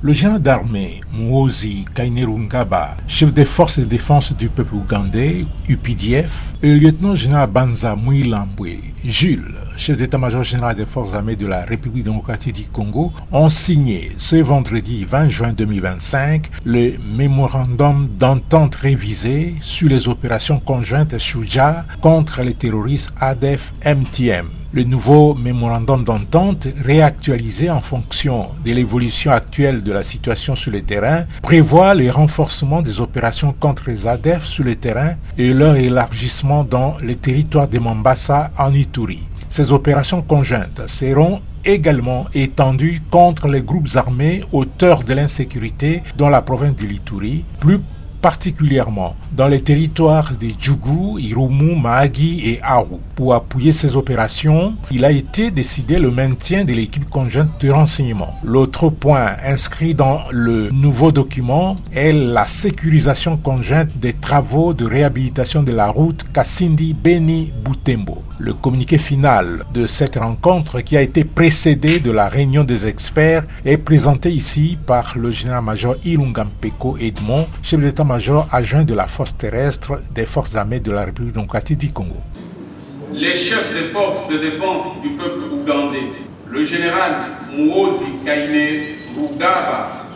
Le général d'armée Muhoozi Kainerugaba, chef des forces de défense du peuple ougandais, UPDF, et le lieutenant-général Banza Mwilambo Jules, chef d'état-major général des forces armées de la République démocratique du Congo, ont signé ce vendredi 20 juin 2025 le mémorandum d'entente révisé sur les opérations conjointes Shuja contre les terroristes ADF-MTM. Le nouveau mémorandum d'entente, réactualisé en fonction de l'évolution actuelle de la situation sur le terrain, prévoit le renforcement des opérations contre les ADF sur le terrain et leur élargissement dans le territoire de Mombasa en Ituri. Ces opérations conjointes seront également étendues contre les groupes armés auteurs de l'insécurité dans la province de l'Ituri, plus particulièrement dans les territoires de Djougou, Irumu, Mahagi et Aru. Pour appuyer ces opérations, il a été décidé le maintien de l'équipe conjointe de renseignement. L'autre point inscrit dans le nouveau document est la sécurisation conjointe des travaux de réhabilitation de la route Kasindi-Beni-Butembo. Le communiqué final de cette rencontre, qui a été précédé de la réunion des experts, est présenté ici par le général-major Ilungampeko Edmond, chef d'état-major adjoint de la force terrestre des forces armées de la République démocratique du Congo. Les chefs des forces de défense du peuple ougandais, le général Muhoozi Kainerugaba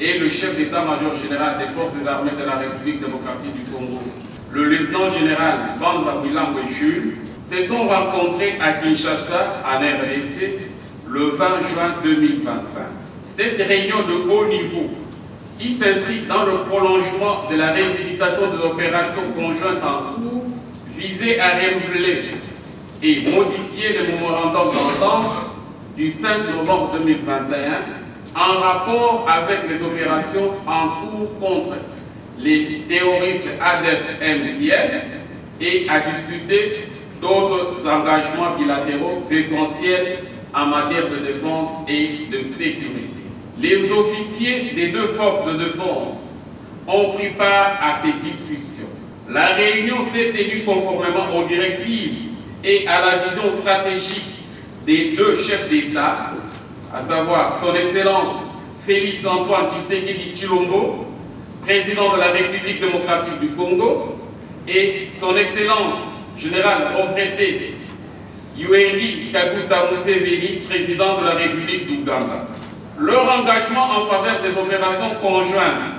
et le chef d'état-major général des forces armées de la République démocratique du Congo, le lieutenant-général Banza Mwilambo Jules, se sont rencontrés à Kinshasa, en RDC, le 20 juin 2025. Cette réunion de haut niveau, qui s'inscrit dans le prolongement de la révisitation des opérations conjointes en cours, visait à renouveler et modifier le mémorandum d'entente du 5 novembre 2021 en rapport avec les opérations en cours contre les terroristes ADF-MTM et à discuter d'autres engagements bilatéraux essentiels en matière de défense et de sécurité. Les officiers des deux forces de défense ont pris part à ces discussions. La réunion s'est tenue conformément aux directives et à la vision stratégique des deux chefs d'État, à savoir son Excellence Félix-Antoine Tshisekedi Tshilombo, président de la République démocratique du Congo, et son Excellence Général retraité Yoweri Kaguta Museveni, président de la République d'Ouganda. Leur engagement en faveur des opérations conjointes,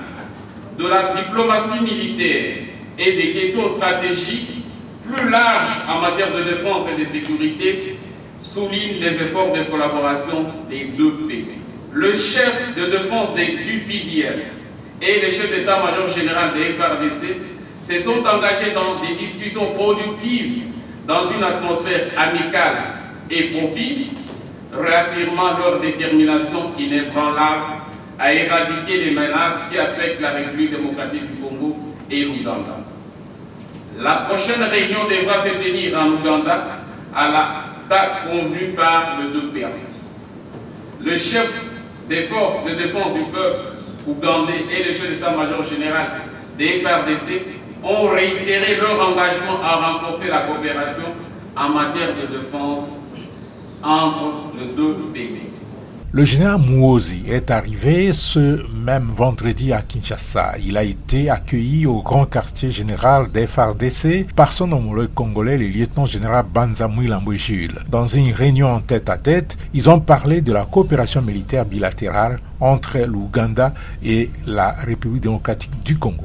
de la diplomatie militaire et des questions stratégiques plus larges en matière de défense et de sécurité souligne les efforts de collaboration des deux pays. Le chef de défense des UPDF et le chef d'état-major général des FARDC se sont engagés dans des discussions productives dans une atmosphère amicale et propice, réaffirmant leur détermination inébranlable à éradiquer les menaces qui affectent la République démocratique du Congo et l'Ouganda. La prochaine réunion devra se tenir en Ouganda à la date convenue par les deux parties. Le chef des forces de défense du peuple ougandais et le chef d'état-major général des FARDC ont réitéré leur engagement à renforcer la coopération en matière de défense entre les deux pays. Le général Muhoozi est arrivé ce même vendredi à Kinshasa. Il a été accueilli au grand quartier général des FARDC par son homologue congolais, le lieutenant-général Banza Mwilambo Jules. Dans une réunion en tête-à-tête, ils ont parlé de la coopération militaire bilatérale entre l'Ouganda et la République démocratique du Congo.